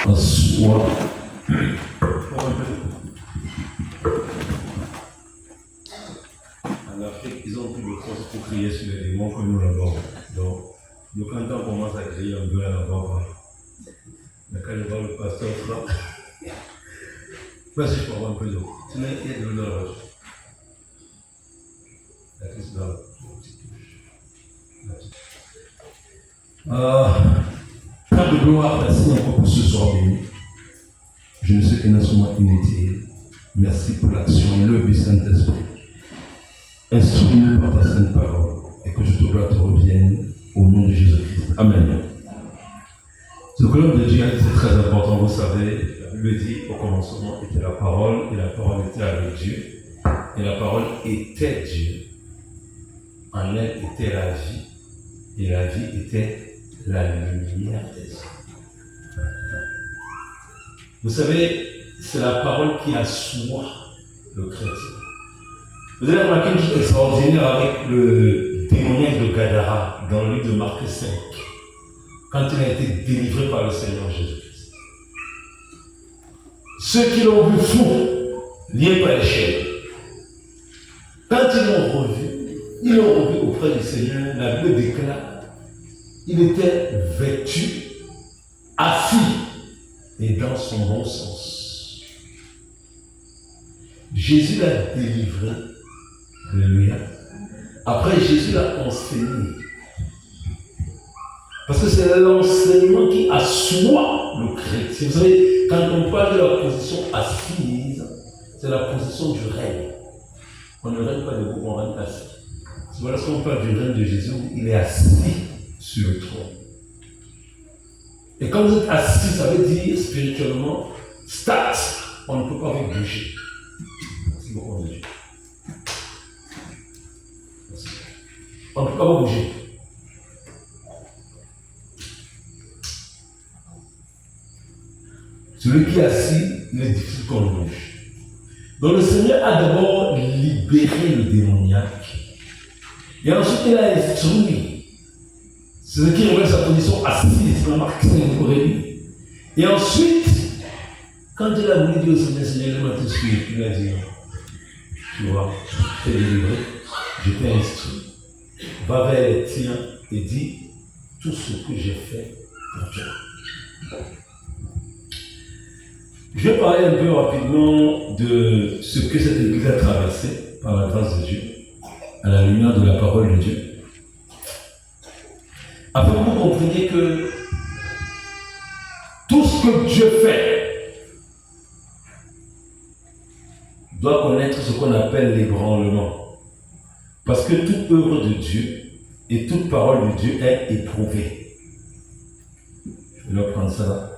en soi. En Afrique, ils ont plus de force pour crier sur les démons que nous là-bas. Donc quand on commence à crier un peu là-bas, mais quand je vois le pasteur frappe, vas-y, je peux avoir un peu d'eau. Sinon, il y a de l'eau dans la voiture. La crise dans Frère de gloire, merci encore pour ce soir béni. Je ne sais qu'un instrument inutile. Merci pour l'action et l'œuvre du Saint-Esprit. Instruis-nous par ta sainte parole et que je te gloire te revienne au nom de Jésus-Christ. Amen. Ce que l'homme de Dieu a dit, c'est très important. Vous savez, la Bible dit au commencement était la parole et la parole était avec Dieu et la parole était Dieu. En elle était la vie et la vie était la lumière des hommes. Vous savez, c'est la parole qui assoit le chrétien. Vous avez remarqué une chose extraordinaire avec le témoignage de Gadara dans le livre de Marc 5, quand il a été délivré par le Seigneur Jésus-Christ. Ceux qui l'ont vu fou, liés par les chaînes, quand ils l'ont revu auprès du Seigneur, la Bible déclare il était vêtu, assis et dans son bon sens. Jésus l'a délivré. Alléluia. Après, Jésus l'a enseigné. Parce que c'est l'enseignement qui assoit le chrétien. Vous savez, quand on parle de la position assise, c'est la position du règne. On ne règne pas debout, on règne assis. C'est voilà ce qu'on parle du règne de Jésus, il est assis sur le trône. Et quand vous êtes assis, ça veut dire spirituellement, start, on ne peut pas vous bouger. Merci beaucoup, Dieu. On ne peut pas vous bouger. Celui qui est assis, il est difficile qu'on le bouge. Donc le Seigneur a d'abord libéré le démoniaque. Et ensuite, il a instruit. C'est ce qui révèle sa position assise dans Marc 5 pour lui. Et ensuite, quand il a voulu dire au Seigneur, Seigneur, il m'a tout suivi. Il a dit, tu vois, je t'ai délivré, je t'ai instruit. Va vers les tiens et dis tout ce que j'ai fait pour toi. Je vais parler un peu rapidement de ce que cette église a traversé par la grâce de Dieu, à la lumière de la parole de Dieu. Afin que vous compreniez que tout ce que Dieu fait doit connaître ce qu'on appelle l'ébranlement. Parce que toute œuvre de Dieu et toute parole de Dieu est éprouvée. Je vais prendre ça là.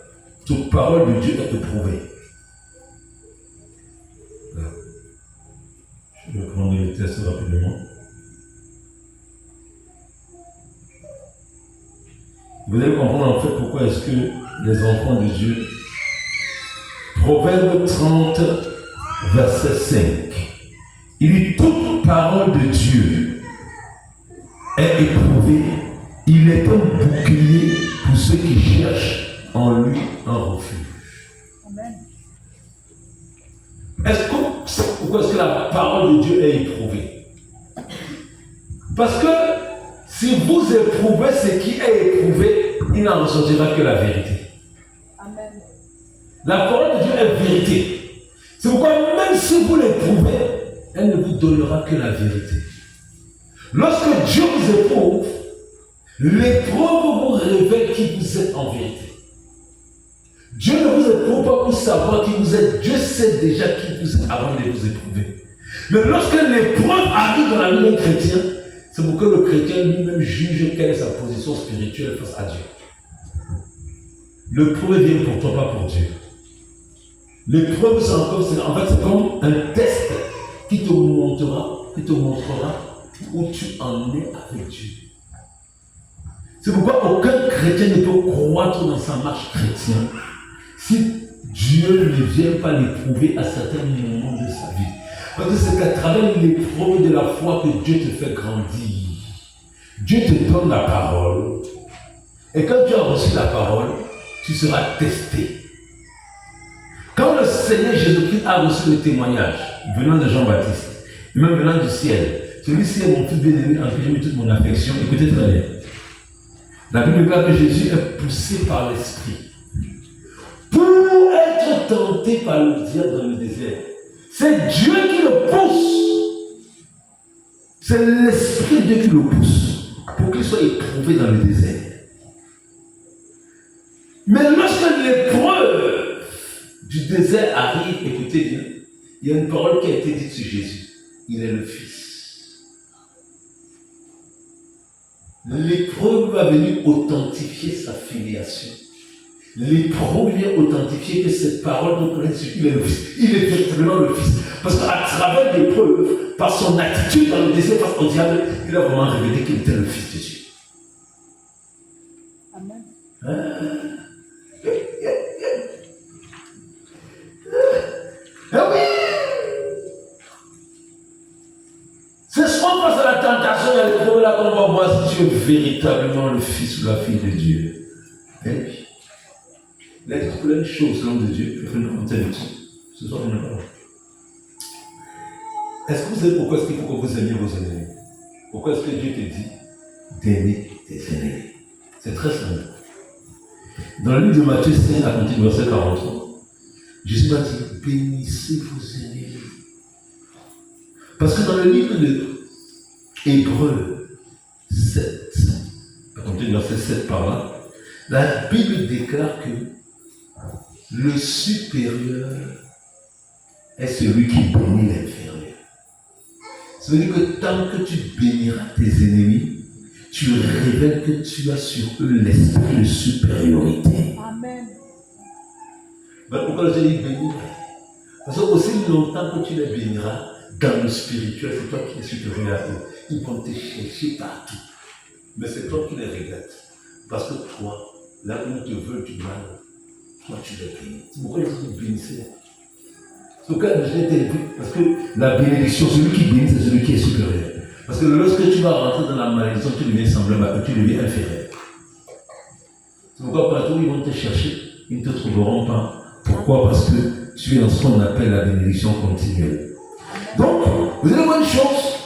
Toute parole de Dieu est éprouvée. Là. Je vais prendre le test rapidement. Vous allez comprendre en fait pourquoi est-ce que les enfants de Dieu, Proverbe 30, verset 5, il dit toute parole de Dieu est éprouvée, il est un bouclier pour ceux qui cherchent en lui un refuge. Amen. Pourquoi est-ce que la parole de Dieu est éprouvée? Parce que si vous éprouvez ce qui est éprouvé, il n'en ressortira que la vérité. Amen. La parole de Dieu est vérité. C'est pourquoi même si vous l'éprouvez, elle ne vous donnera que la vérité. Lorsque Dieu vous éprouve, l'épreuve vous révèle qui vous êtes en vérité. Dieu ne vous éprouve pas pour savoir qui vous êtes. Dieu sait déjà qui vous êtes avant de vous éprouver. Mais lorsque l'épreuve arrive dans la vie d'un chrétien, c'est pour que le chrétien lui-même juge quelle est sa position spirituelle face à Dieu. L'épreuve vient pour toi, pas pour Dieu. L'épreuve, c'est comme un test qui te montrera où tu en es avec Dieu. C'est pourquoi aucun chrétien ne peut croître dans sa marche chrétienne si Dieu ne vient pas l'éprouver à certains moments de sa vie. Parce que c'est qu'à travers l'épreuve de la foi que Dieu te fait grandir. Dieu te donne la parole. Et quand tu as reçu la parole, tu seras testé. Seigneur Jésus-Christ a reçu le témoignage venant de Jean-Baptiste, et même venant du ciel. Celui-ci est mon fils bien-aimé en qui j'ai mis toute mon affection. Écoutez très bien. La Bible déclare que Jésus est poussé par l'Esprit pour être tenté par le diable dans le désert. C'est Dieu qui le pousse. C'est l'Esprit de Dieu qui le pousse pour qu'il soit éprouvé dans le désert. Mais lorsque l'épreuve du désert arrive, écoutez bien, il y a une parole qui a été dite sur Jésus. Il est le Fils. L'épreuve va venir authentifier sa filiation. L'épreuve vient authentifier que cette parole de Christ, il est le Fils. Il est véritablement le Fils. Parce qu'à travers l'épreuve, par son attitude dans le désert face au diable, il a vraiment révélé qu'il était le Fils de Dieu. Amen. Ah oui! C'est souvent face à la tentation, il y a l'épreuve là qu'on va voir si tu es véritablement le Fils ou la fille de Dieu. Eh oui. Il a dit plein de choses, l'homme de Dieu, je vais nous raconter le tout. Ce soir, on ne parle. Est-ce que vous savez pourquoi est-ce qu'il faut que vous aimiez vos ennemis? Pourquoi est-ce que Dieu te dit d'aimer tes ennemis? C'est très simple. Dans le livre de Matthieu 5, à partir du verset 43, Jésus a dit bénissez vos ennemis. Parce que dans le livre de Hébreux 7, à partir du verset 7 par là, la Bible déclare que le supérieur est celui qui bénit l'inférieur. Ça veut dire que tant que tu béniras tes ennemis, tu révèles que tu as sur eux l'esprit de supériorité. Amen. Ben, pourquoi je dis bénir? Parce que aussi longtemps que tu les béniras, dans le spirituel, c'est toi qui es supérieur à eux. Ils vont te chercher partout. Mais c'est toi qui les regrettes. Parce que toi, là où ils te veulent du mal, toi tu les bénis. C'est pourquoi ils sont bénissés. C'est pourquoi je l'ai dit, parce que la bénédiction, celui qui bénit, c'est celui qui est supérieur. Parce que lorsque tu vas rentrer dans la malédiction, tu deviens semblable à eux, tu deviens inférieur. C'est pourquoi partout ils vont te chercher, ils ne te trouveront pas. Pourquoi? Parce que tu es dans ce qu'on appelle la bénédiction continuelle. Donc, vous allez voir une chose,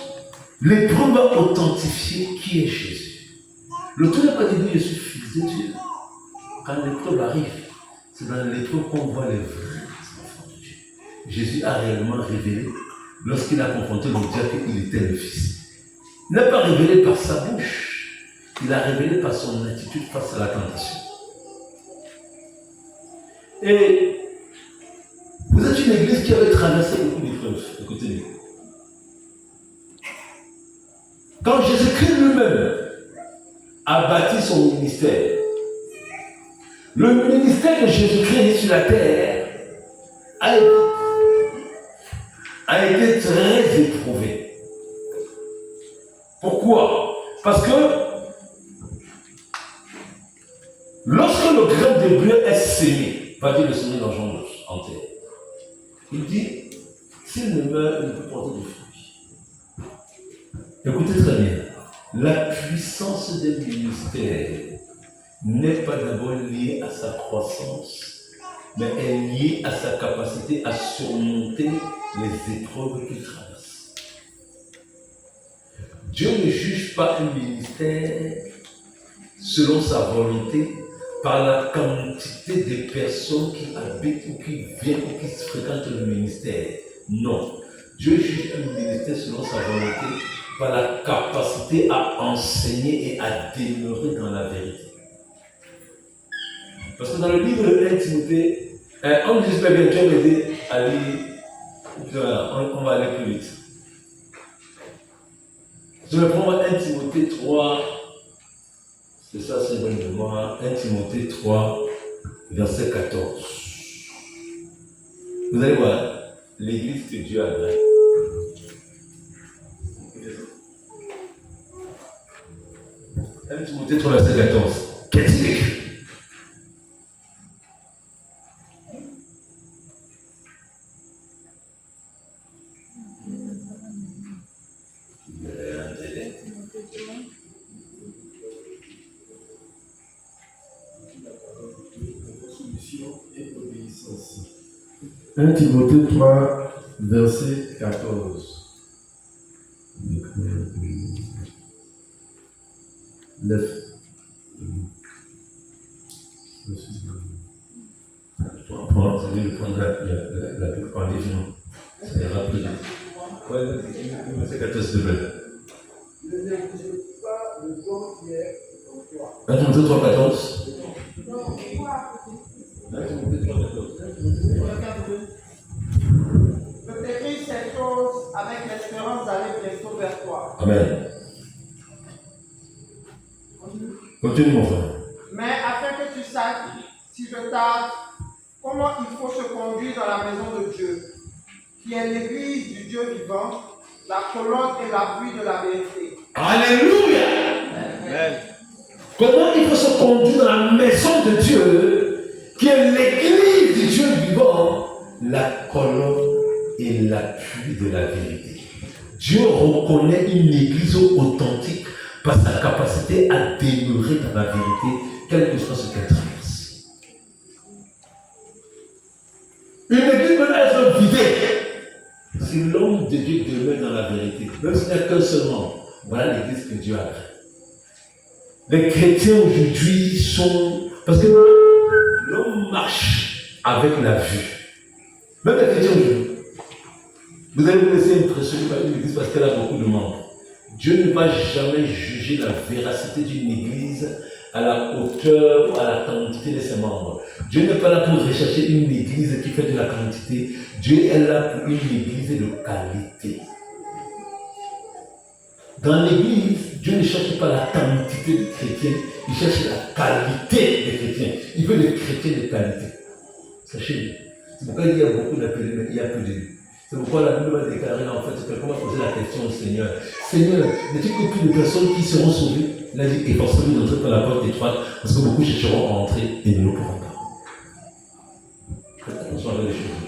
l'épreuve va authentifier qui est Jésus. Le tout n'est pas de dire je suis fils de Dieu. Quand l'épreuve arrive, c'est dans l'épreuve qu'on voit les vrais enfants de Dieu. Jésus a réellement révélé, lorsqu'il a confronté le diable, qu'il était le Fils. Il n'a pas révélé par sa bouche, il a révélé par son attitude face à la tentation. Et vous êtes une église qui avait traversé beaucoup d'épreuves. Écoutez-moi. Quand Jésus-Christ lui-même a bâti son ministère, le ministère de Jésus-Christ sur la terre a été très éprouvé. Pourquoi? Parce que lorsque le grain de blé est sémé, va dire le Seigneur dans Jean 9, en terre, il dit, s'il ne meurt, il ne peut porter de fruits. Écoutez très bien, la puissance des ministères n'est pas d'abord liée à sa croissance, mais est liée à sa capacité à surmonter les épreuves qu'il traverse. Dieu ne juge pas un ministère selon sa volonté par la quantité de personnes qui habitent ou qui viennent ou qui fréquentent le ministère. Non. Dieu juge un ministère selon sa volonté par la capacité à enseigner et à demeurer dans la vérité. Parce que dans le livre de 1 Timothée, on dit bien, Dieu m'a aidé à lire, on va aller plus vite. Je vais prendre 1 Timothée 3, c'est ça, c'est bonne mémoire, 1 Timothée 3, verset 14. Vous allez voir, l'église que Dieu a créée. 1 Timothée 3, verset 14. Qu'est-ce qu'il écrit? 1 Timothée 3, verset 14. 9. On prend la Bible en livre. Ça ira plus vite. Ouais, c'est 14 de bleu. Ne négligez pas le don qui est en toi. 1 Timothée 3, 14. Je t'écris ces choses avec l'espérance d'aller bientôt vers toi. Amen. Continue, mon frère. Mais afin que tu saches, si je tarde, comment il faut se conduire dans la maison de Dieu, qui est l'église du Dieu vivant, la colonne et l'appui de la vérité. Alléluia. Amen. Comment il faut se conduire dans la maison de Dieu, qui est l'église du Dieu vivant, la colonne et l'appui de la vérité. Dieu reconnaît une église authentique par sa capacité à demeurer dans la vérité, quel que soit ce qu'elle traverse. Une église peut être vidée si l'homme de Dieu demeure dans la vérité. Même s'il n'y a qu'un seul membre, voilà l'église que Dieu a créée. Les chrétiens aujourd'hui sont... Parce que l'homme marche avec la vue. Même les chrétiens aujourd'hui. Vous allez vous laisser impressionner par une église parce qu'elle a beaucoup de membres. Dieu ne va jamais juger la véracité d'une église à la hauteur ou à la quantité de ses membres. Dieu n'est pas là pour rechercher une église qui fait de la quantité. Dieu est là pour une église de qualité. Dans l'église, Dieu ne cherche pas la quantité de chrétiens, il cherche la qualité des chrétiens. Il veut des chrétiens de qualité. Sachez-le. C'est pourquoi il y a beaucoup d'appelés, mais il y a peu d'élus. C'est pourquoi la Bible va déclarer en fait, quelqu'un va poser la question au Seigneur. Seigneur, n'as-tu que plus de personnes qui seront sauvées? Il a dit, efforcez-vous d'entrer par la porte étroite, parce que beaucoup chercheront à entrer et ne le pourront pas. Faites attention avec les choses.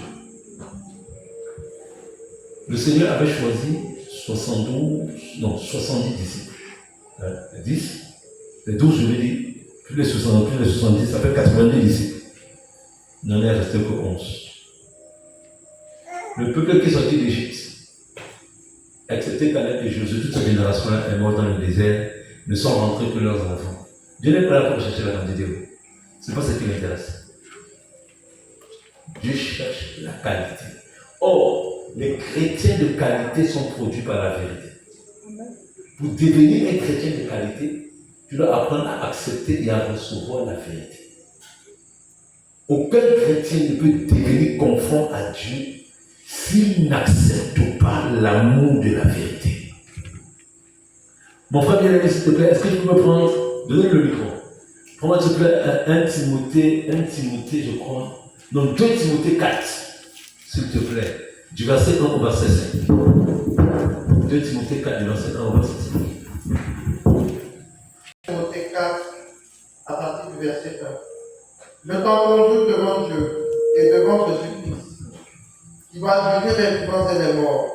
Le Seigneur avait choisi 70 disciples. 10, les 12, je l'ai dit, plus les 70, plus les 70, ça fait 90 disciples. Il n'en est resté que 11. Le peuple qui est sorti d'Égypte, excepté Caleb et Josué, toute cette génération-là est morte dans le désert, ne sont rentrés que leurs enfants. Dieu n'est pas là pour chercher la quantité. Ce n'est pas ce qui l'intéresse. Dieu cherche la qualité. Or, les chrétiens de qualité sont produits par la vérité. Pour devenir un chrétien de qualité, tu dois apprendre à accepter et à recevoir la vérité. Aucun chrétien ne peut devenir conforme à Dieu s'il n'accepte pas l'amour de la vérité. Mon frère bien-aimé, s'il te plaît, est-ce que tu peux me prendre, donne le micro. Prends-moi s'il te plaît 1 Timothée, je crois. Non, 2 Timothée 4, s'il te plaît. Du verset 1 au verset 5. 2 Timothée 4, du verset 1 au verset 5. Timothée 4, à partir du verset 1. Je t'en conjure devant Dieu et devant Jésus-Christ, qui va juger les vivants et les morts,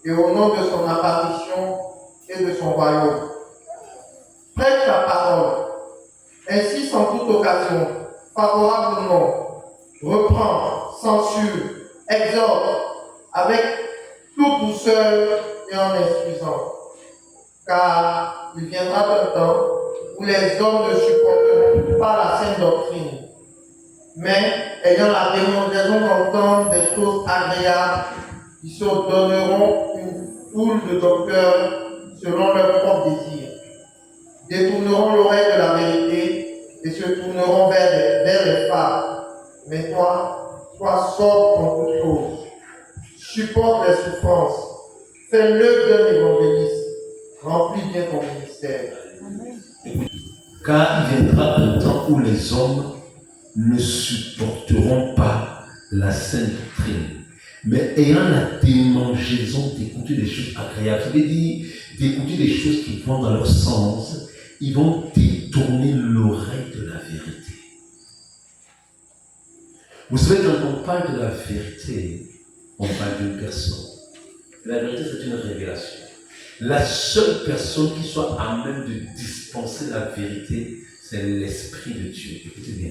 et au nom de son apparition et de son royaume. Prêche la parole, ainsi sans toute occasion, favorablement, reprend, censure, exhorte, avec toute douceur et en instruisant. Car il viendra un temps où les hommes ne supporteront pas la saine doctrine, mais ayant la démonstration d'entendre des choses agréables, ils se donneront une foule de docteurs selon leur propre désir, détourneront l'oreille de la vérité et se tourneront vers les fables. Mais toi, sois sobre en toutes choses, supporte les souffrances, fais l'œuvre d'un évangéliste, remplis bien ton ministère. Car il viendra un temps où les hommes ne supporteront pas la saine doctrine, mais ayant la démangeaison d'écouter des choses agréables, ça veut dire d'écouter des choses qui vont dans leur sens, ils vont détourner l'oreille de la vérité. Vous savez, quand on parle de la vérité, on parle d'une personne. La vérité, c'est une révélation. La seule personne qui soit à même de dispenser la vérité, c'est c'est l'Esprit de Dieu. Écoutez bien.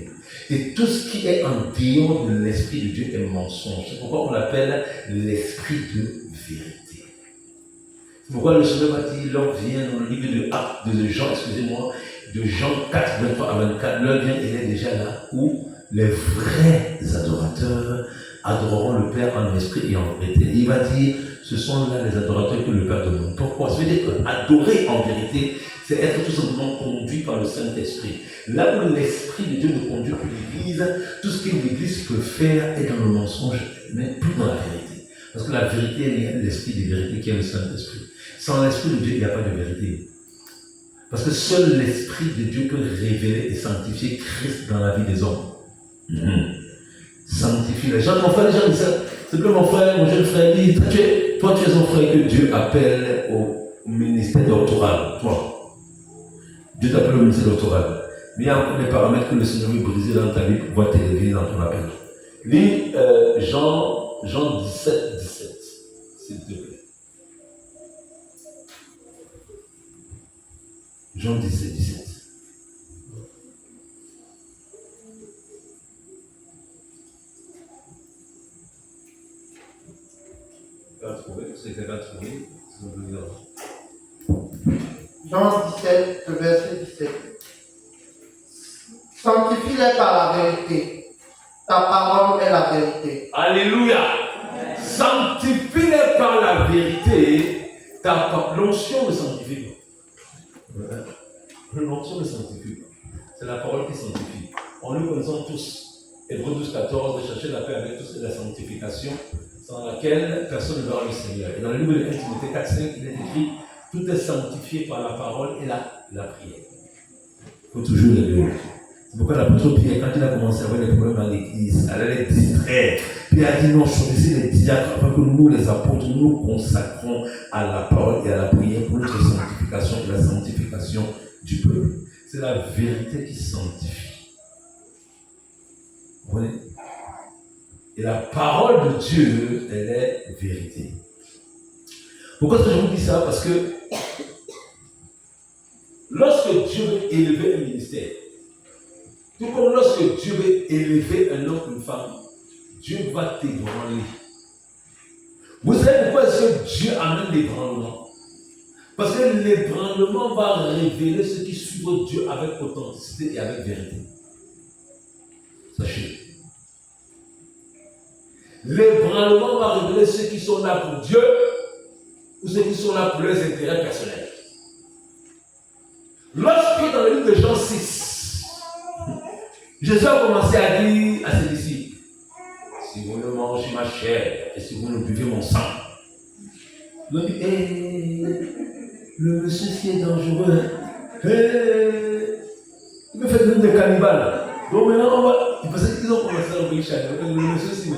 Et tout ce qui est en dehors de l'Esprit de Dieu est mensonge. C'est pourquoi on l'appelle l'Esprit de vérité. C'est pourquoi le Seigneur m'a dit, l'heure vient dans le livre de Jean, de Jean 4, 23 à 24, l'heure vient, il est déjà là, où les vrais adorateurs adoreront le Père en esprit et en vérité. Il va dire, ce sont là les adorateurs que le Père demande. Pourquoi? Ça veut dire qu'adorer en vérité, c'est être tout simplement conduit par le Saint-Esprit. Là où l'Esprit de Dieu nous conduit pour l'Église, tout ce que l'Église peut faire est dans le mensonge, mais plus dans la vérité. Parce que la vérité est l'Esprit de vérité qui est le Saint-Esprit. Sans l'Esprit de Dieu, il n'y a pas de vérité. Parce que seul l'Esprit de Dieu peut révéler et sanctifier Christ dans la vie des hommes. Sanctifie les gens. Mon frère, les gens disent ça. C'est que mon frère, mon jeune frère, dit, toi tu es un frère que Dieu appelle au ministère doctoral. Toi. Dieu t'appelle au ministère doctoral. Mais il y a encore des paramètres que le Seigneur veut briser dans ta vie pour pouvoir t'élever dans ton appel. Lis Jean 17, 17. S'il te plaît. Jean 17, 17. C'est quelqu'un trouvé, Jean 17, verset 17. Sanctifie-les par la vérité. Ta parole est la vérité. Alléluia. Sanctifie-les par la vérité. L'onction ne sanctifie pas. L'onction ne sanctifie pas. C'est la parole qui sanctifie. En nous connaissons tous. Hébreux 12, 14, rechercher la paix avec tous et la sanctification, sans laquelle personne ne verra le Seigneur. Et dans le livre de 1 Timothée 4, 5, il est écrit, tout est sanctifié par la parole et la prière. Il faut toujours les deux. C'est pourquoi l'apôtre Pierre, quand il a commencé à avoir des problèmes dans l'église, elle allait les distraire. Puis il a dit non, choisissez les diacres afin que nous, les apôtres, nous consacrons à la parole et à la prière pour notre sanctification et la sanctification du peuple. C'est la vérité qui sanctifie. Vous voyez? Et la parole de Dieu, elle est vérité. Pourquoi est-ce que je vous dis ça? Parce que lorsque Dieu veut élever un ministère, tout comme lorsque Dieu veut élever un homme ou une femme, Dieu va t'ébranler. Vous savez pourquoi est-ce que Dieu amène l'ébranlement? Parce que l'ébranlement va révéler ceux qui suivent Dieu avec authenticité et avec vérité. Sachez. L'ébranlement va révéler ceux qui sont là pour Dieu ou ceux qui sont là pour leurs intérêts personnels. Lorsque dans le livre de Jean 6, Jésus a commencé à dire à ses disciples, si vous ne mangez ma chair et si vous ne buvez mon sang, il a dit, le monsieur qui est dangereux, il me fait des cannibales. Donc maintenant, ils ont commencé à l'envoyer chaque jour. Le monsieur s'y met.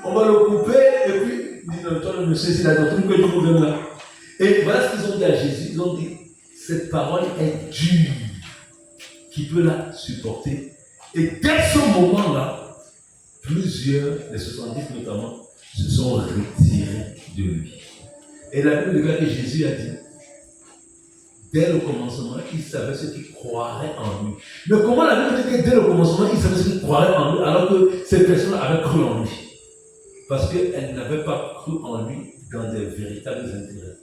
On va le couper et puis, il dit, non, toi le monsieur s'y a d'autres que tu nous donnes là. Et voilà ce qu'ils ont dit à Jésus. Ils ont dit, cette parole est dure. Qui peut la supporter? Et dès ce moment-là, plusieurs, les 70 notamment, se sont retirés de lui. Et la Bible déclare que Jésus a dit, dès le commencement, il savait ceux qui croiraient en lui. Mais comment la Bible dit que dès le commencement, il savait ceux qui croiraient en lui alors que ces personnes avaient cru en lui? Parce qu'elles n'avaient pas cru en lui dans des véritables intérêts,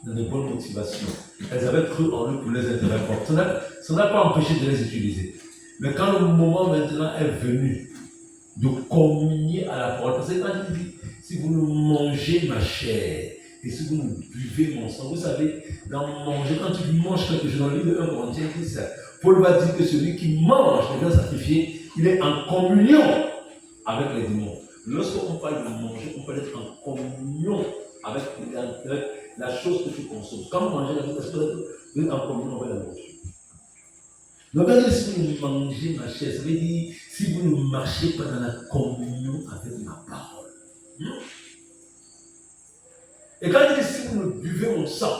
dans de bonnes motivations. Elles avaient cru en lui pour les intérêts propres. Ça n'a pas empêché de les utiliser. Mais quand le moment maintenant est venu de communier à la parole, parce que quand il dit, si vous nous mangez ma chair, et si vous nous buvez mon sang, vous savez, dans manger, quand tu manges quelque chose, dans le livre de 1 Corinthiens, il dit ça. Paul va dire que celui qui mange les biens sacrifiés, il est en communion avec les démons. Lorsqu'on parle de manger, on peut être en communion avec la chose que tu consommes. Quand vous mangez la chose, vous êtes en communion avec la nourriture. Donc, quand il dit si vous mangez ma chair, ça veut dire si vous ne marchez pas dans la communion avec ma parole. Et quand il dit si vous ne buvez mon sang,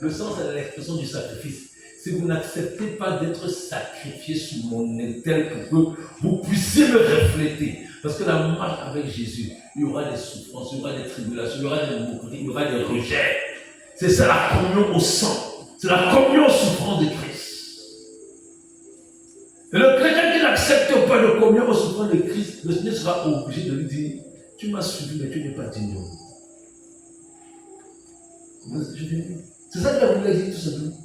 le sang c'est l'expression du sacrifice. Si vous n'acceptez pas d'être sacrifié sous mon autel pour que vous puissiez me refléter. Parce que la marche avec Jésus, il y aura des souffrances, il y aura des tribulations, il y aura des moqueries, il y aura des rejets. C'est ça la communion au sang. C'est la communion au souffrance de Christ. communion aux souffrances de Christ, le Seigneur sera obligé de lui dire, tu m'as suivi, mais tu n'es pas digne de moi. C'est ça qu'il a voulu dire tout simplement.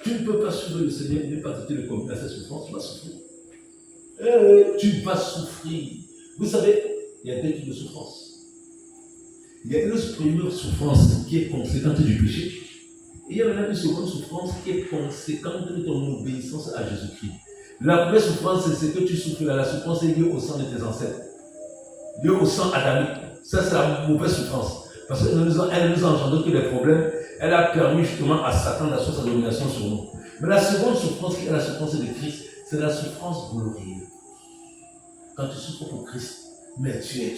Tu ne peux pas suivre le Seigneur et ne pas traiter le communion à sa souffrance, tu vas souffrir. Tu vas souffrir. Vous savez, il y a deux types de souffrance. Il y a une première souffrance qui est conséquente du péché. Et il y a maintenant une seconde souffrance qui est conséquente de ton obéissance à Jésus-Christ. La première souffrance, c'est ce que tu souffres là. La souffrance est liée au sang de tes ancêtres. Liée au sang adamique. Ça, c'est la mauvaise souffrance. Parce qu'elle nous a engendré que des problèmes. Elle a permis justement à Satan d'assurer sa domination sur nous. Mais la seconde souffrance, qui est la souffrance de Christ, c'est la souffrance glorieuse. Quand tu souffres pour Christ, mais tu es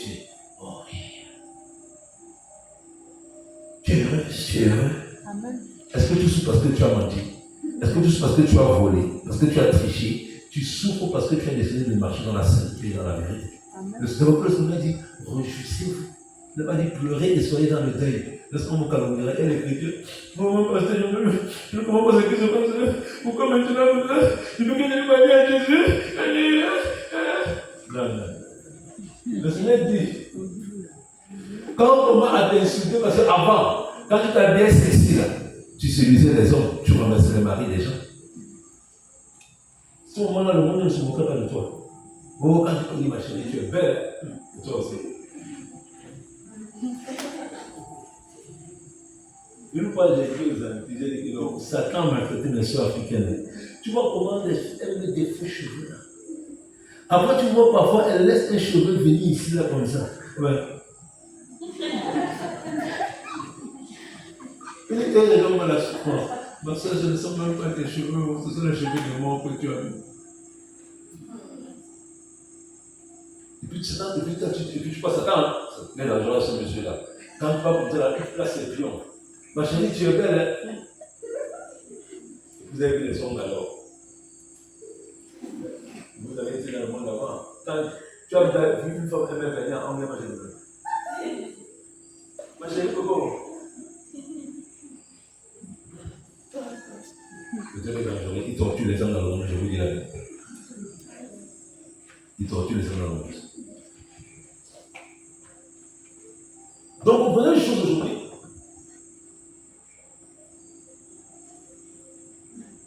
horrible. Tu es heureux. Amen. Est-ce que tu souffres parce que tu as menti? Est-ce que tu souffres parce que tu as volé? Parce que tu as triché? Tu souffres parce que tu as décidé de marcher dans la sainteté et dans la vérité. Amen. Le Seigneur dit, réjouissez-vous. Il n'a pas dit pleurer et soyez dans le deuil. Lorsqu'on vous calomnierait, elle est chrétienne. Maman, pasteur, je ne comprends pas ce qui se passe. Pourquoi maintenant, il faut que je ne pas dire à Jésus? Non. Le Seigneur dit, quand on m'a insulté, parce qu'avant, quand tu t'habillais sexy, là, tu séduisais les hommes, tu ramassais les maris des gens. À ce moment-là, le monde ne se moquerait pas de toi. Oh, quand tu dis ma chérie, tu es belle, et toi aussi. Une fois, j'ai dit aux amis, j'ai dit que Satan m'a traité mes soeurs africaines. Tu vois comment elles mettent des faux cheveux là. Après, tu vois parfois, elles laissent un cheveu venir ici, là, comme ça. Ouais. Et les hommes à la souffrance. Ma soeur, ce ne sont même pas tes cheveux, ce sont les cheveux de mort que tu as mis. Et puis, Satan, tu passes Satan, c'est dangereux ce monsieur-là. Quand tu vas pour là, tu places les pions. Ma chérie, tu es belle, hein? Vous avez vu les ongles alors. Vous avez été dans le monde avant. Quand tu as vu une femme aimer venir en anglais, ma chérie. Ma chérie, Coco. Le diable est dangereux. Il torture les hommes dans le monde, je vous dis la vérité. Il torture les hommes dans le monde. Donc, vous voyez une chose aujourd'hui.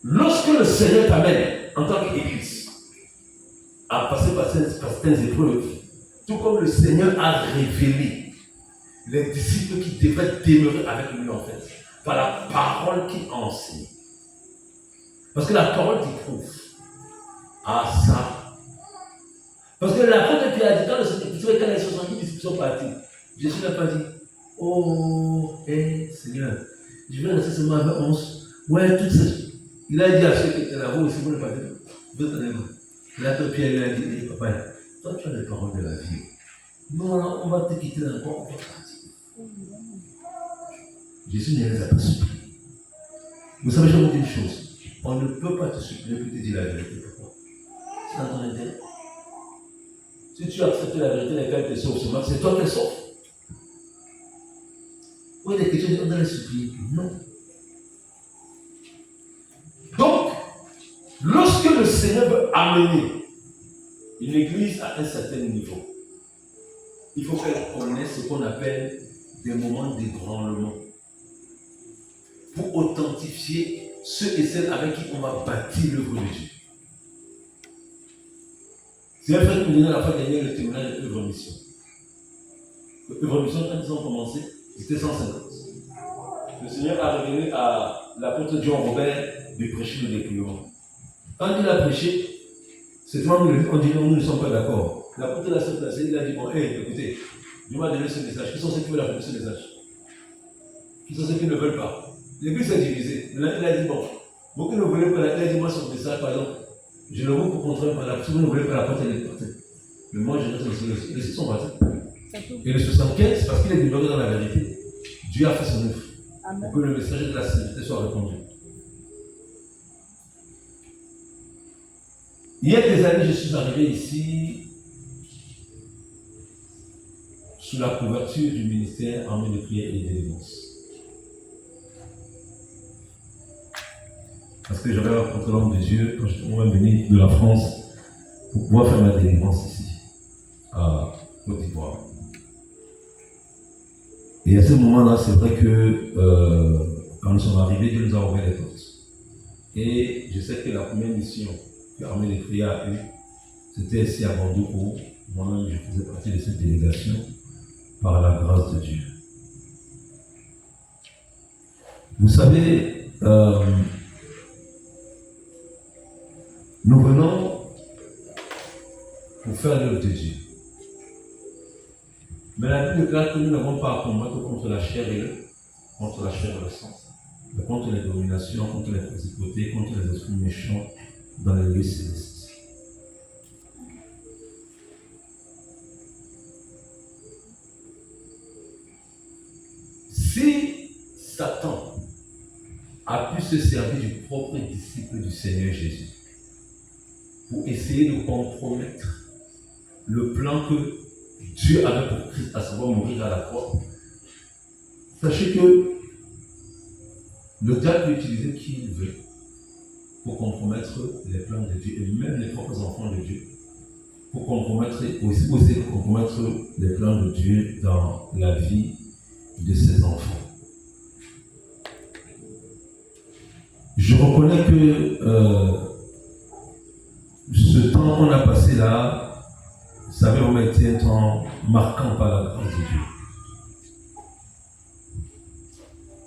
Lorsque le Seigneur t'amène en tant qu'Église à passer par certaines épreuves, tout comme le Seigneur a révélé les disciples qui devaient demeurer avec lui en fait, par la parole qu'il enseigne. Parce que la parole t'y prouve. Ah ça. Parce que l'apôtre Pierre a dit, quand le Seigneur, quand les 70 disciples sont partis, Jésus n'a pas dit, oh, Seigneur, je vais rester seulement avec 11. Ouais, toutes ces. Il a dit à ceux qui étaient là, vous aussi, vous ne pas dire. Vous tenez moi. L'apôtre Pierre lui a dit, papa, toi tu as les paroles de la vie. Nous, on va te quitter encore, on va partir. Jésus ne les a pas suppliés. Vous savez, je vous dis une chose. On ne peut pas te supplier pour te dire la vérité. Pourquoi? C'est dans ton intérêt. Si tu acceptes la vérité, laquelle te sauve, c'est toi qui te sauves. Oui, les chrétiens, on doit les supplier. Non. Donc, lorsque le Seigneur veut amener une église à un certain niveau, il faut qu'elle connaisse ce qu'on appelle des moments d'ébranlement pour authentifier ceux et celles avec qui on va bâtir l'œuvre de Dieu. C'est un frère qui nous donnait la fois dernière le témoignage de l'œuvre mission. L'œuvre mission, quand ils ont commencé, c'était 150. Le Seigneur a révélé à l'apôtre John Robert de prêcher le dépouillement. Quand il a prêché, c'est toi on dit non, nous ne sommes pas d'accord. L'apôtre l'a fait placer, il a dit bon, écoutez, Dieu m'a donné ce message. Qui sont ceux qui veulent appliquer ce message? Qui sont ceux qui ne veulent pas? L'église s'est divisée. Il a dit bon, vous qui ne voulez pas, il a dit moi son message par exemple, je le veux pour contrer par la, si vous ne voulez pas la porte, elle est portée. Mais moi je reste les six sont partis. Et le 75, parce qu'il est demeuré dans la vérité, Dieu a fait son œuvre. Pour que le message de la sainteté soit répandu. Il y a des années, je suis arrivé ici sous la couverture du ministère armé de prière et de délivrance. Parce que j'avais rencontré l'homme de Dieu quand je suis venu de la France pour pouvoir faire ma délivrance ici, à Côte d'Ivoire. Et à ce moment-là, c'est vrai que quand nous sommes arrivés, Dieu nous a ouvert les portes. Et je sais que la première mission que l'Armée des Prières a eue, c'était ici à Bandouko. Moi-même, je faisais partie de cette délégation par la grâce de Dieu. Vous savez, nous venons pour faire l'œuvre de Dieu. Mais la Bible déclare que nous n'avons pas à combattre contre la chair et le sang, mais contre les dominations, contre les principautés, contre les esprits méchants dans les lieux célestes. Si Satan a pu se servir du propre disciple du Seigneur Jésus pour essayer de compromettre le plan que Dieu avait pour Christ, à savoir mourir à la croix, sachez que le diable peut utiliser qui il veut pour compromettre les plans de Dieu et même les propres enfants de Dieu, pour compromettre aussi pour compromettre les plans de Dieu dans la vie de ses enfants. Je reconnais que ce temps qu'on a passé là, ça avait vraiment été un temps marquant par la grâce de Dieu.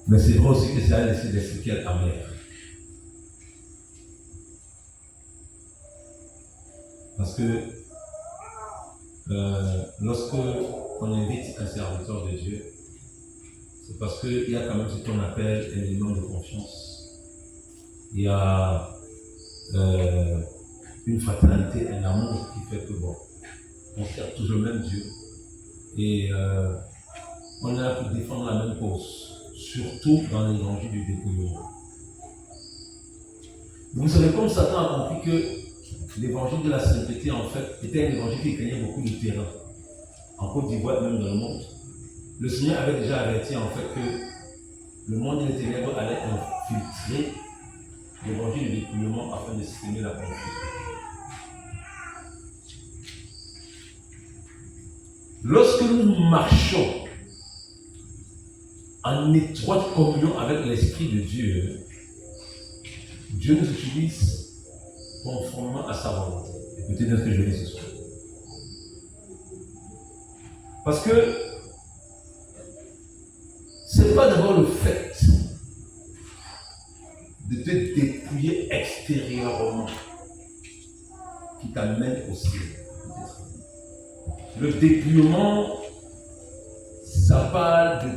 Mais c'est vrai aussi que ça a laissé des séquelles amères. Parce que lorsque on invite un serviteur de Dieu, c'est parce qu'il y a quand même ce qu'on appelle un élément de confiance. Il y a une fraternité, un amour qui fait que bon, on sert toujours le même Dieu. Et on est là pour défendre la même cause, surtout dans l'évangile du dépouillement. Vous savez, comme Satan a compris que l'évangile de la sainteté, en fait, était un évangile qui gagnait beaucoup de terrain, en Côte d'Ivoire, même dans le monde, le Seigneur avait déjà averti en fait que le monde des ténèbres allait infiltrer l'évangile du dépouillement afin de semer la confusion. Lorsque nous marchons en étroite communion avec l'Esprit de Dieu, Dieu nous utilise conformément à sa volonté. Écoutez bien ce que je dis ce soir. Parce que ce n'est pas d'abord le fait de te dépouiller extérieurement qui t'amène au ciel. Le dépouillement, ça parle de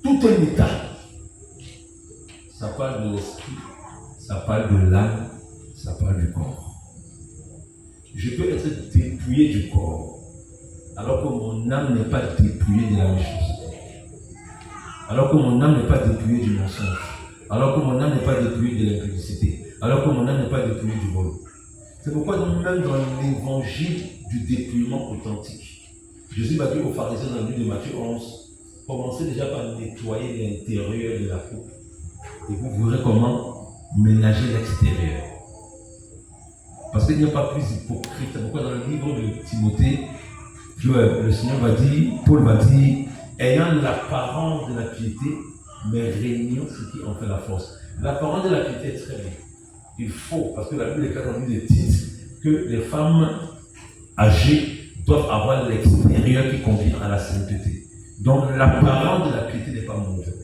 tout un état. Ça parle de l'esprit, ça parle de l'âme, ça parle du corps. Je peux être dépouillé du corps, alors que mon âme n'est pas dépouillée de la méchanceté. Alors que mon âme n'est pas dépouillée du mensonge. Alors que mon âme n'est pas dépouillée de l'impudicité. Alors que mon âme n'est pas dépouillée du vol. C'est pourquoi nous-mêmes dans l'évangile du dépouillement authentique, Jésus va dire aux pharisiens dans le livre de Matthieu 11, commencez déjà par nettoyer l'intérieur de la coupe. Et vous verrez comment ménager l'extérieur. Parce qu'il n'y a pas plus hypocrite. C'est pourquoi dans le livre de Timothée, le Seigneur va dire, Paul va dire, ayant l'apparence de la piété, mais régnant ce qui en fait la force. L'apparence de la piété est très bien. Il faut, parce que la Bible déclare dans le titre que les femmes âgées doivent avoir l'extérieur qui convient à la sainteté. Donc l'apparence de la piété n'est pas mauvaise.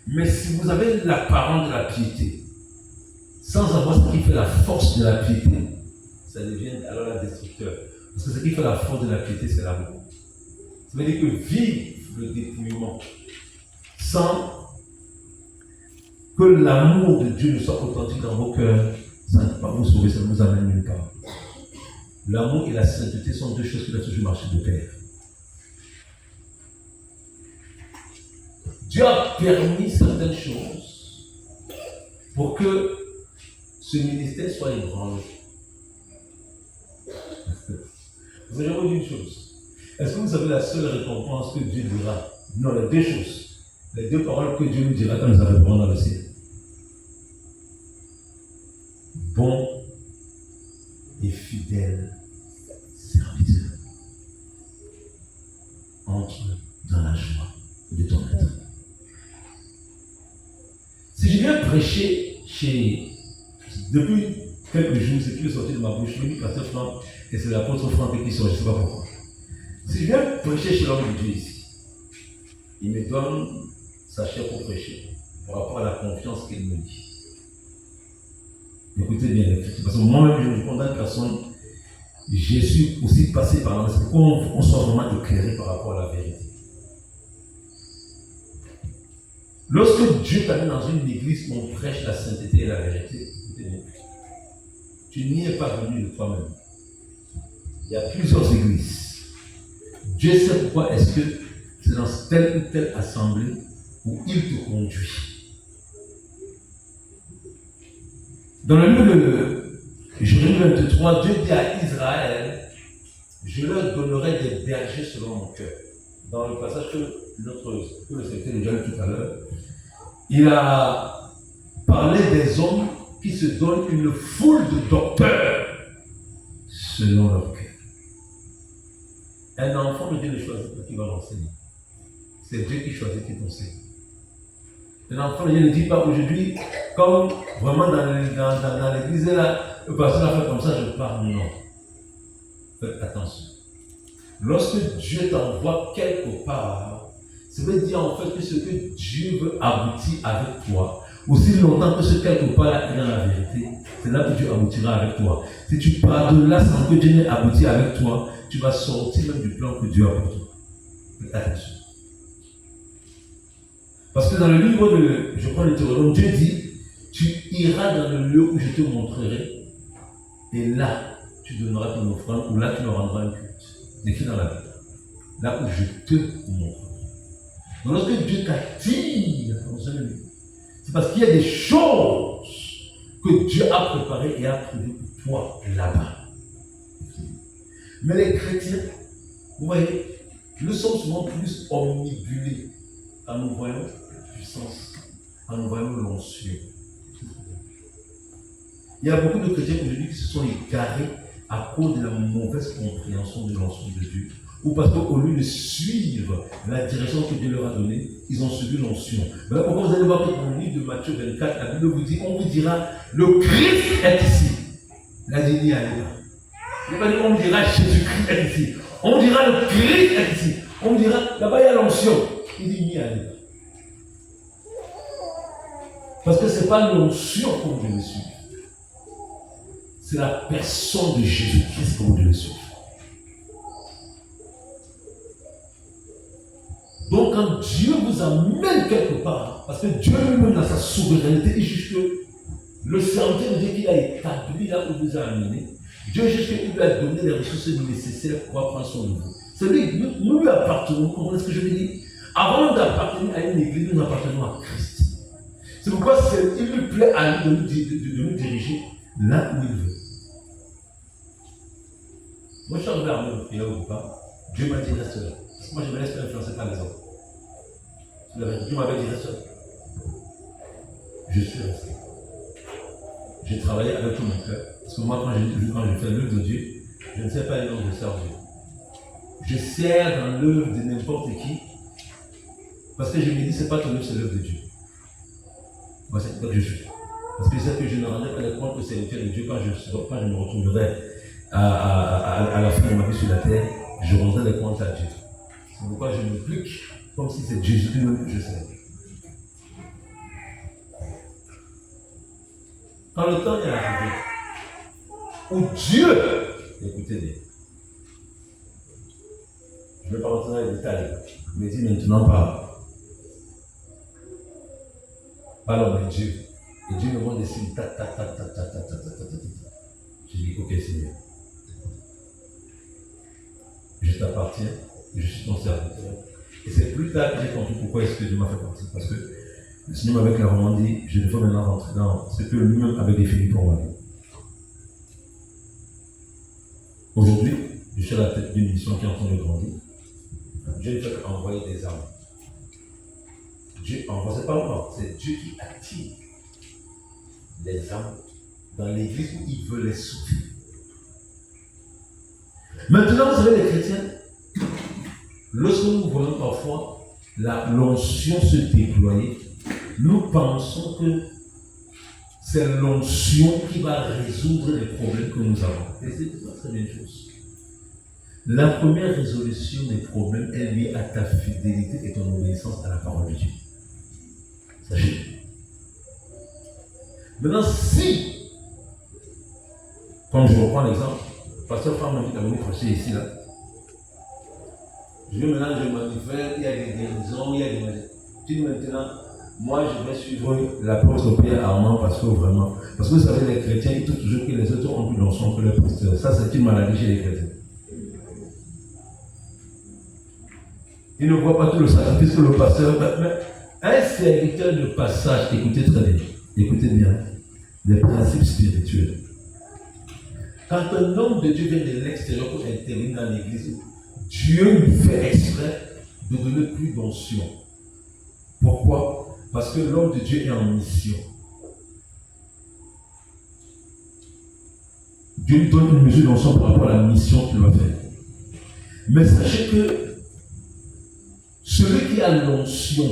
Mais si vous avez l'apparence de la piété, sans avoir ce qui fait la force de la piété, ça devient alors la destructeur. Parce que ce qui fait la force de la piété, c'est l'amour. Ça veut dire que vivre le dépouillement sans que l'amour de Dieu ne soit authentique dans vos cœurs, ça ne va pas vous sauver, ça ne vous amène nulle part. L'amour et la sainteté sont deux choses qui doivent toujours marcher de pair. Dieu a permis certaines choses pour que ce ministère soit ébranlé. Vous avez jamais dit une chose. Est-ce que vous savez la seule récompense que Dieu dira? Non, les deux choses. Les deux paroles que Dieu nous dira quand nous arriverons dans le ciel. Bon prêché depuis quelques jours, ce qui est sorti de ma bouche, je dis pasteur Franck, et c'est l'apôtre Franck qui sort, je ne sais pas pourquoi. Si je viens prêcher chez l'homme de Dieu ici, il me donne sa chair pour prêcher, par rapport à la confiance qu'il me dit. Écoutez bien, parce que moi-même, je ne condamne personne. Je suis aussi passé par là, c'est pour qu'on soit vraiment éclairé par rapport à la vérité. Lorsque Dieu t'a mis dans une église où on prêche la sainteté et la vérité, tu n'y es pas venu de toi-même. Il y a plusieurs églises. Dieu sait pourquoi est-ce que c'est dans telle ou telle assemblée où il te conduit. Dans le livre de Jérémie 23, Dieu dit à Israël, je leur donnerai des bergers selon mon cœur. Dans le passage que le secrétaire déjà lu tout à l'heure, il a parlé des hommes qui se donnent une foule de docteurs selon leur cœur. Un enfant de Dieu ne choisit pas qui va l'enseigner. C'est Dieu qui choisit qui t'enseigne. Un enfant de Dieu ne dit pas aujourd'hui, comme vraiment dans l'église, là, le pasteur a fait comme ça, je pars. Non. Faites attention. Lorsque Dieu t'envoie quelque part, ça veut dire en fait que ce que Dieu veut aboutir avec toi, aussi longtemps que ce quelque part est dans la vérité, c'est là que Dieu aboutira avec toi. Si tu pars de là sans que Dieu n'ait abouti avec toi, tu vas sortir même du plan que Dieu a pour toi. Faites attention. Parce que dans le livre de, je prends le Deutéronome, Dieu dit, tu iras dans le lieu où je te montrerai, et là, tu donneras ton offrande, ou là, tu me rendras un culte. Écrit dans la Bible. Là où je te montre. Donc lorsque Dieu t'attire dans un lieu, c'est parce qu'il y a des choses que Dieu a préparées et a prévues pour toi là-bas. Mais les chrétiens, vous voyez, nous sommes souvent plus omnibulés en nous voyant la puissance, en nous voyant l'onction. Il y a beaucoup de chrétiens aujourd'hui qui se sont égarés à cause de la mauvaise compréhension de l'onction de Dieu. Ou parce qu'au lieu de suivre la direction que Dieu leur a donnée, ils ont suivi l'onction. Voilà pourquoi vous allez voir que dans le livre de Matthieu 24, la Bible vous dit, on vous dira, le Christ est ici. La dit, n'y allez pas. Il n'est pas dit, on vous dira, Jésus-Christ est ici. On dira, le Christ est ici. On dira, là-bas il y a l'onction. Il dit, n'y allez pas. Parce que ce n'est pas l'onction qu'on devait suivre. C'est la personne de Jésus-Christ qu'on devait suivre. Donc quand Dieu vous amène quelque part, parce que Dieu lui-même dans sa souveraineté, il juge que le serviteur de Dieu qu'il a établi là où il vous a amené, Dieu juge qu'il lui a donné les ressources nécessaires pour prendre son niveau. C'est lui, nous lui appartenons, vous comprenez ce que je veux dire? Avant d'appartenir à une église, nous appartenons à Christ. C'est pourquoi il lui plaît à lui de nous diriger là où il veut. Moi je suis arrivé à mon prière ou pas, Dieu m'a dit reste là. Parce que moi je me laisse pas influencer par les autres. Dieu m'avait dit reste là. Je suis resté. J'ai travaillé avec tout mon cœur. Parce que moi quand je fais l'œuvre de Dieu, je ne sais pas les noms de sers Dieu. Je sers dans l'œuvre de n'importe qui. Parce que je me dis c'est pas ton œuvre, c'est l'œuvre de Dieu. Moi c'est quoi que je suis. Parce que je sais que je ne rendrai pas les comptes que c'est l'œuvre de Dieu quand je me retrouverai à la fin de ma vie sur la terre, je rendrai les comptes à Dieu. C'est pourquoi je me plique comme si c'est Jésus lui-même que je sais. Quand le temps est arrivé, où Dieu, écoutez bien, je ne vais pas rentrer dans les détails, mais dis maintenant pas l'homme, mais Dieu. Et Dieu me rend des signes, Je dis, ok Seigneur, je t'appartiens, je suis ton serviteur. Et c'est plus tard que j'ai compris pourquoi est-ce que Dieu m'a fait partir. Parce que le Seigneur m'avait clairement dit, je devrais maintenant rentrer dans ce que lui-même avait défini pour moi. Aujourd'hui, je suis à la tête d'une mission qui est en train de grandir. Dieu ne fait qu'envoyer des âmes. Dieu envoie, c'est pas moi, c'est Dieu qui attire les âmes dans l'église où il veut les soutenir. Maintenant, vous savez, les chrétiens, lorsque nous voyons parfois l'onction se déployer, nous pensons que c'est l'onction qui va résoudre les problèmes que nous avons. Et c'est une très belle chose. La première résolution des problèmes est liée à ta fidélité et ton obéissance à la parole de Dieu. Sachez. Maintenant, si, comme je reprends l'exemple, pasteur Franck m'a dit d'amener prêcher ici, là. Je manifeste, il y a des guérisons, il y a des maladies. Tu dis maintenant, moi je vais suivre l'apôtre Pierre Armand parce que vraiment, parce que vous savez, les chrétiens, ils trouvent toujours que les autres ont plus d'onction que les pasteurs. Ça, c'est une maladie chez les chrétiens. Ils ne voient pas tout le sacrifice que le pasteur fait. Mais un serviteur de passage, écoutez très bien, écoutez bien, les principes spirituels. Quand un homme de Dieu vient de l'extérieur pour intervenir dans l'église, Dieu lui fait exprès de donner plus d'onction. Pourquoi? Parce que l'homme de Dieu est en mission. Dieu lui donne une mesure d'onction par rapport à la mission qu'il va faire. Mais sachez que celui qui a l'onction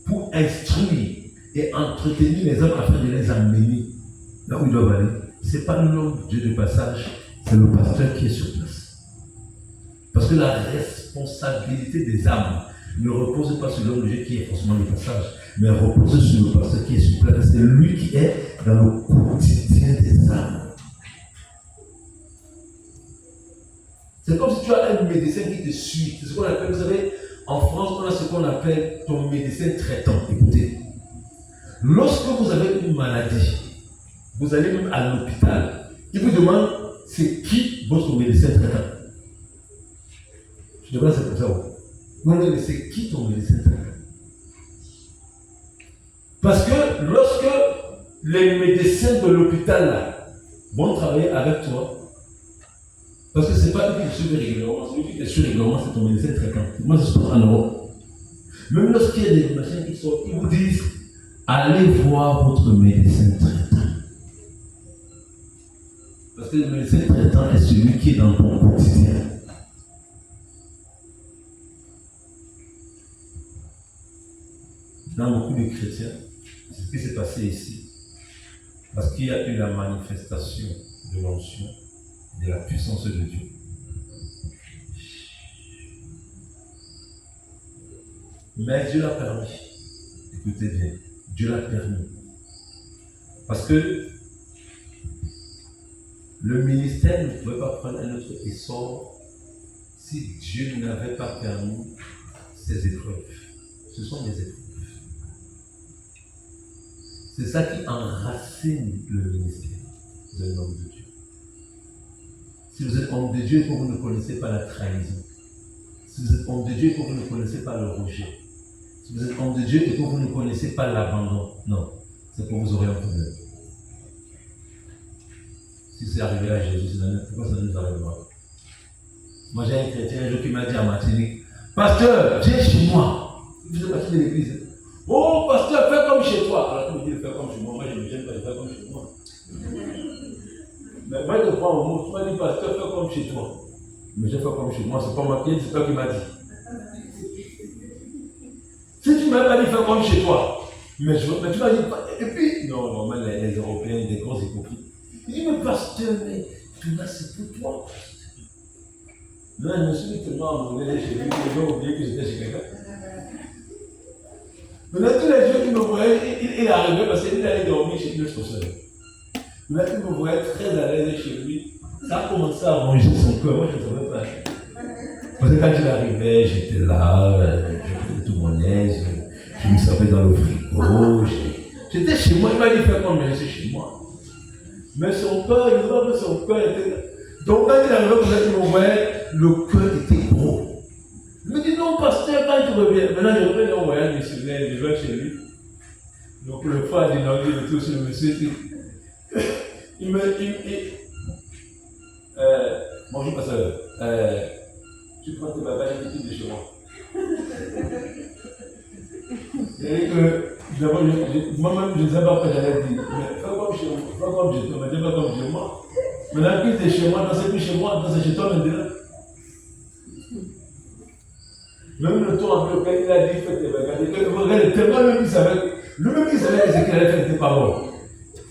pour instruire et entretenir les hommes afin de les amener là où ils doivent aller, ce n'est pas l'homme de Dieu de passage, c'est le pasteur qui est sur place. Parce que la responsabilité des âmes ne repose pas sur l'homme de Dieu qui est forcément le passage, mais repose sur le pasteur qui est sur place. C'est lui qui est dans le quotidien des âmes. C'est comme si tu as un médecin qui te suit. C'est ce qu'on appelle, vous savez, en France, on a ce qu'on appelle ton médecin traitant. Écoutez, lorsque vous avez une maladie, vous allez même à l'hôpital, il vous demande c'est qui votre médecin traitant. Je devrais c'est comme ça. Non, mais c'est qui ton médecin traitant? Parce que lorsque les médecins de l'hôpital là, vont travailler avec toi, parce que ce n'est pas lui qui te suit régulièrement, celui qui te suit régulièrement, c'est ton médecin traitant. Moi, je suis en Europe. Même lorsqu'il y a des machins qui sortent, ils vous disent allez voir votre médecin traitant. Parce que le médecin traitant est celui qui est dans ton quotidien. Dans beaucoup de chrétiens, c'est ce qui s'est passé ici. Parce qu'il y a eu la manifestation de l'onction, de la puissance de Dieu. Mais Dieu l'a permis. Écoutez bien, Dieu l'a permis. Parce que le ministère ne pouvait pas prendre un autre essor si Dieu n'avait pas permis ces épreuves. Ce sont des épreuves. C'est ça qui enracine le ministère d'un homme de Dieu. Si vous êtes homme de Dieu et que vous ne connaissez pas la trahison, si vous êtes homme de Dieu et que vous ne connaissez pas le rejet, si vous êtes homme de Dieu et que vous ne connaissez pas l'abandon, non, c'est que vous aurez un problème. Si c'est arrivé à Jésus, pourquoi ça nous arrivera? Moi j'ai un chrétien un jour qui m'a dit à Martinique, pasteur, viens chez moi. Il faisait partie de l'église. Oh, pasteur, fais comme chez toi. Alors, tu me dis de faire comme chez moi. Moi, je ne me gêne pas de faire comme chez moi. Mais moi, je te prends au mot. Tu m'as dit, pasteur, fais comme chez toi. Mais je fais comme chez moi. C'est pas moi qui ai dit, c'est toi qui m'as dit. Si tu ne m'as pas dit, fais comme chez toi. Mais tu m'as dit, et puis, non, les Européens, des gros hypocrites. Il dit, mais pasteur, mais tout là, c'est pour toi. Là, je me suis dit tellement amoureux chez lui que j'ai oublié que j'étais chez quelqu'un. Maintenant, tous les jours qu'il me voyait, il arrivait parce qu'il allait dormir chez lui tout seul. Maintenant, il me voyait très à l'aise chez lui. Ça a commencé à ronger son cœur. Moi, je ne savais pas. Parce que quand il arrivait, j'étais là, je faisais tout mon aise, je me servais dans le frigo. J'étais chez moi, il m'a dit faire comme je suis chez moi. Mais son cœur, il ne pas que son cœur était. Donc, quand il arrivait, il me voyait, le cœur était gros. Il me dit non, pasteur, quand tu reviens, maintenant je reviens en voyage missionnaire, je vais chez lui. Donc le frère dit non, il est tout sur le monsieur. Bonjour pasteur, tu prends tes bagages et tu quittes de chez moi. C'est-à-dire que moi-même je ne sais pas pourquoi j'allais dire, mais fais comme chez moi, fais comme chez toi, mais dis pas comme chez moi. Maintenant quitte de chez moi, non c'est plus chez moi, non c'est chez toi maintenant. Même le tour en bloc, il a dit faites tes bagages. Regardez, tellement lui-même il savait que ce qu'il allait faire n'était pas bon.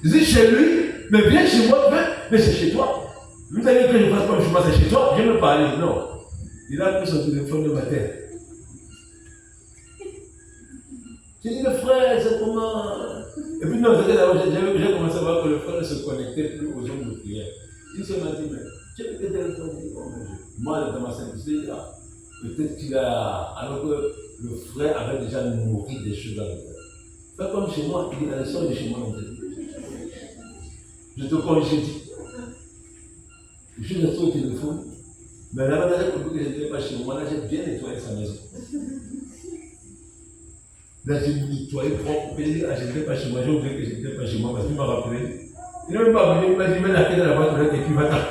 Je dis chez lui, mais viens chez moi, mais c'est chez toi. Vous allez que je fasse comme je passe chez toi, je ne veux pas aller. Non. Il a pris son téléphone le matin. J'ai dit, le frère, c'est comment? Et puis, non, j'ai commencé à voir que le frère ne se connectait plus aux hommes de prière. Il se m'a dit, mais tu as le téléphone? Moi, dans ma simplicité, là, peut-être qu'il a. Alors que le frère avait déjà nourri des choses dans le cœur. Fais comme chez moi, il dit, la sort de chez moi, je te corrige, je suis resté au téléphone. Mais là-bas, que je n'étais pas chez moi, là, j'ai bien nettoyé sa maison. Là, j'ai nettoyé propre. Je n'étais pas chez moi, j'ai oublié que je n'étais pas chez moi parce qu'il m'a rappelé. Il ne m'a pas appelé, il m'a dit, mets la clé dans la boîte et puis va-t'en.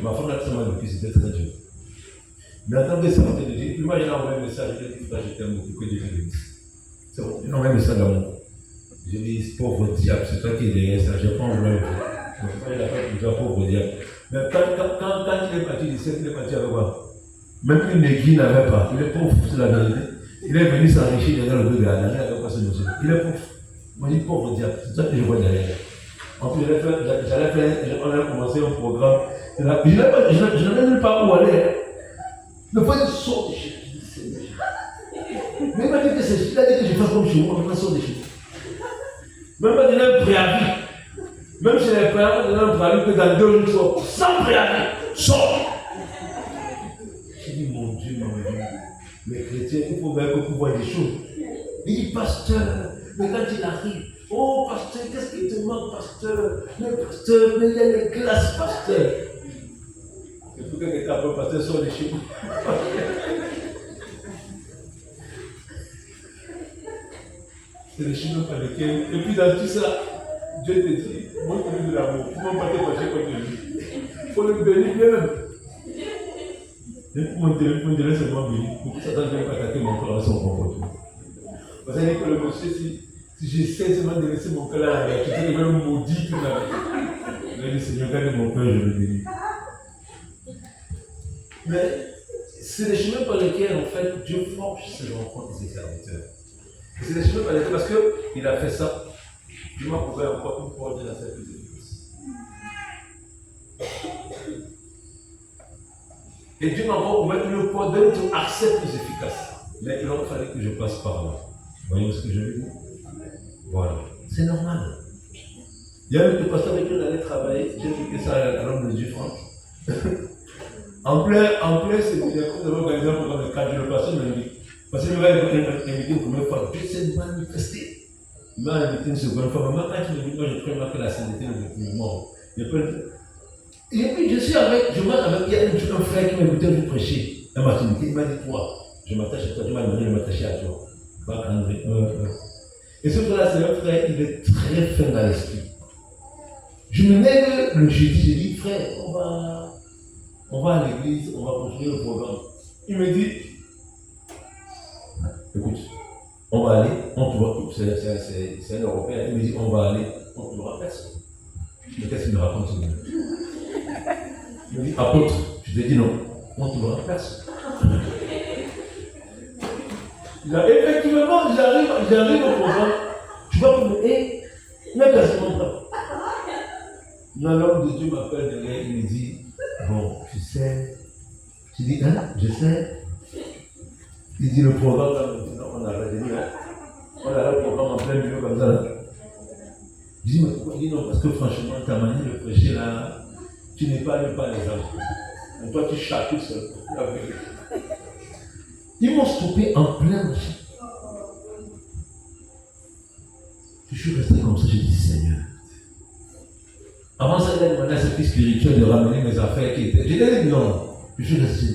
Ma femme l'a très mal vécu, c'était très dur. Mais attendez, ça m'a dit, puis moi j'ai envoyé un message, je lui ai dit, je t'aime beaucoup, que Dieu te bénisse. C'est bon, j'ai envoyé un message d'amour. Je lui ai dit, pauvre diable, c'est toi qui es derrière ça, je prends le il a fait plusieurs pauvres diables. Mais quand il est parti, il sait qu'il est parti avec quoi? Même une aiguille n'avait pas. Il est pauvre, c'est la vérité. Il est venu s'enrichir derrière le dos de la nana avec quoi ce monsieur. Il est pauvre. Moi, je dis pauvre diable, c'est ça que je vois derrière. En plus, on a commencé un programme. Je n'avais même pas où aller. Le frère sort de chez lui. Mais il m'a dit que c'est. Il a dit que je fasse comme chez moi, il sort de chez lui. Même pas donné un préavis. Même chez les frères, on a donné un préavis que dans 2 jours, sans préavis, sort. J'ai dit, mon Dieu, les chrétiens, il faut bien que vous voyez des choses. Il dit, pasteur, mais quand il arrive, oh pasteur, qu'est-ce qui te manque, pasteur? Mais pasteur, mais il y a les classes, pasteur. Il faut que quelqu'un appelle pasteur sort de chez vous. C'est le chemin par lequel. Et puis dans tout ça, Dieu te dit, moi je veux de l'amour, il ne faut pas te fâcher contre lui. Il faut le bénir lui-même. Et pour mon Dieu, c'est moi béni. Pour que Satan ne vienne pas attaquer mon cœur à son comportement. Vous savez que le monsieur, si j'essaie seulement de laisser mon cœur là, tu sais, il va me maudire toute la vie. Il va dire, Seigneur, garde mon cœur, je le bénis. Mais c'est les chemins par lesquels, en fait, Dieu forge ses enfants et ses serviteurs. C'est des chemins par lesquels, parce qu'il a fait ça, Dieu m'a prouvé encore une fois de la sacrifice. Et Dieu m'a encore prouvé une fois d'un accès plus efficace. Mais il aurait fallu que je passe par là. Vous voyez ce que je veux dire? Voilà. C'est normal. Il y a un pasteur avec qui on allait travailler, j'ai expliqué ça à l'homme de Dieu, Franck. En plein, c'est nous avons organisé un programme de 4 jours, le pasteur m'a dit. Parce qu'il m'a invité une première fois, Dieu s'est manifesté. Il m'a invité une seconde fois, mais quand il m'a dit, moi je crois que la sainteté est mort. Et puis je suis avec, il y a un frère qui m'a invité à vous prêcher. Un matin, il m'a dit, toi, je m'attache à toi, tu m'as demandé de m'attacher à toi. Pas André. Et ce frère-là, c'est un frère, il est très fin dans l'esprit. Je me lève le jeudi, je dis, frère, on va à l'église, on va construire le programme. Il me dit, écoute, on va aller, on te voit, c'est un Européen, il me dit, on va aller, on te verra personne. Mais qu'est-ce qu'il me raconte? Il me dit, apôtre, je te dis non, on te verra personne. Effectivement, j'arrive au programme, je vois que mais personne pas. L'homme de Dieu m'appelle derrière, il me dit, bon, tu sais, je dis, hein, je sais. Il dit, le programme, là, on a retenu, hein. On a le programme en plein milieu comme ça, là. Je dis, mais pourquoi? Il dit, non, parce que franchement, ta manière de prêcher, là, tu n'es pas les gens. Et toi, tu chats tout seul. Ils m'ont stoppé en plein marché. Je suis resté comme ça, j'ai dit, Seigneur. Avant ça, il a demandé à ses fils spirituels de ramener mes affaires qui étaient. J'ai dit, non, je suis resté.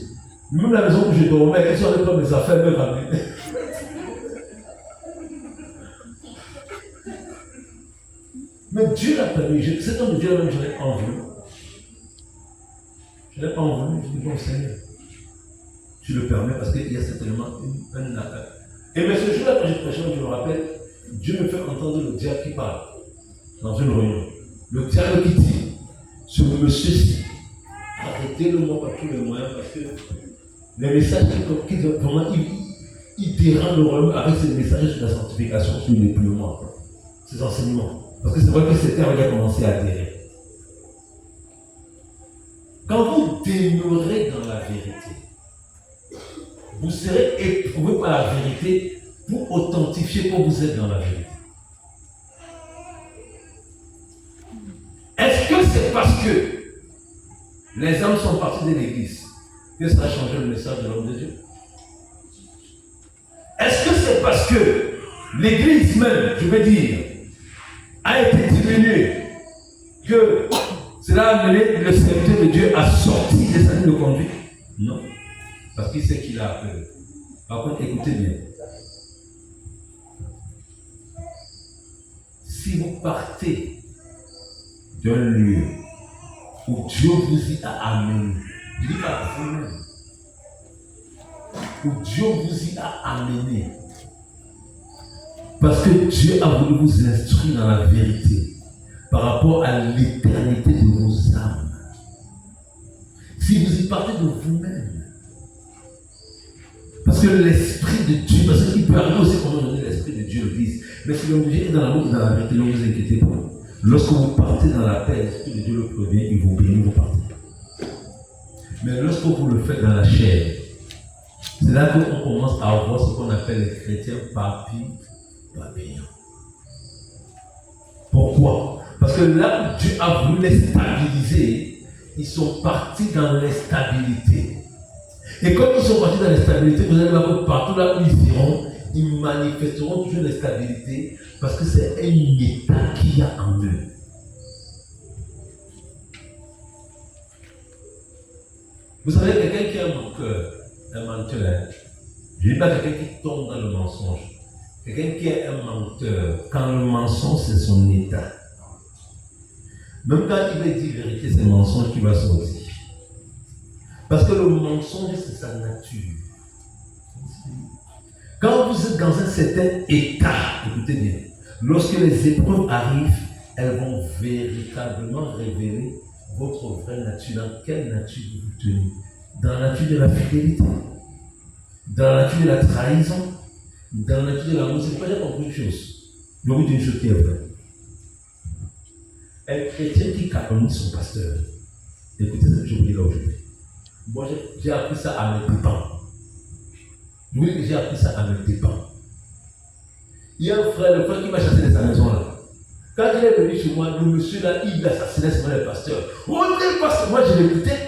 Même la maison où je dormais, ils sont allés prendre mes affaires, me ramener. Mais Dieu l'a permis. Cet homme de Dieu, même, je ne l'ai pas en voulu. Je ne l'ai pas en voulu. Je dis, bon Seigneur, tu le permets parce qu'il y a certainement un appel. Et mais ce jour-là, quand j'ai prêché, je me rappelle, Dieu me fait entendre le diable qui parle dans une réunion. Le diable qui dit, ce monsieur-ci, arrêtez-le moi par tous les moyens parce que les messages qui vraiment, il dérange le royaume avec ses messages sur la sanctification, sur l'épouillement, ses enseignements. Parce que c'est vrai que c'était où il a commencé à adhérer. Quand vous demeurez dans la vérité, vous serez éprouvé par la vérité pour authentifier que vous êtes dans la vérité. Est-ce que c'est parce que les hommes sont partis de l'église que ça a changé le message de l'homme de Dieu? Est-ce que c'est parce que l'église même, je veux dire, a été diminuée que cela a amené le serviteur de Dieu à sortir des années de conduite? Non. Parce qu'il sait qu'il a appelé. Par contre, écoutez bien. Si vous partez d'un lieu où Dieu vous y a amené, je dis pas vous-même, où Dieu vous y a amené, parce que Dieu a voulu vous instruire dans la vérité par rapport à l'éternité de vos âmes. Si vous y partez de vous-même, parce que l'Esprit de Dieu, parce qu'il peut arriver aussi qu'on donner l'Esprit de Dieu le dise, mais si l'homme de Dieu est dans l'amour et dans la vérité, ne vous inquiétez pas. Lorsque vous partez dans la paix, l'Esprit de Dieu le prévient, il vous bénit, vous partez. Mais lorsque vous le faites dans la chair, c'est là qu'on commence à avoir ce qu'on appelle les chrétiens papillons. Pourquoi? Parce que là où Dieu a voulu les stabiliser, ils sont partis dans l'instabilité. Et comme ils sont partis dans l'instabilité, vous allez voir que partout là où ils iront, ils manifesteront toujours l'instabilité parce que c'est un état qu'il y a en eux. Vous savez, quelqu'un qui a un menteur, je ne dis pas quelqu'un qui tombe dans le mensonge. Quelqu'un qui est un menteur, quand le mensonge c'est son état, même quand il veut dire vérité, c'est le mensonge qui va sortir. Parce que le mensonge c'est sa nature. Quand vous êtes dans un certain état, écoutez bien, lorsque les épreuves arrivent, elles vont véritablement révéler votre vraie nature. Dans quelle nature vous tenez? Dans la nature de la fidélité, dans la nature de la trahison, dans la nature de l'amour. C'est pourquoi j'ai compris une chose. Je vais vous dire une chose qui est vraie. Un chrétien qui calomnie son pasteur, écoutez ce que je vous dis là aujourd'hui. Moi, j'ai appris ça à mes dépens. Oui, j'ai appris ça à mes dépens. Il y a un frère, le frère qui m'a chassé de sa maison là. Quand il est venu chez moi, le monsieur là, il assassinait seulement le pasteur. Oh, le pasteur, moi je l'écoutais.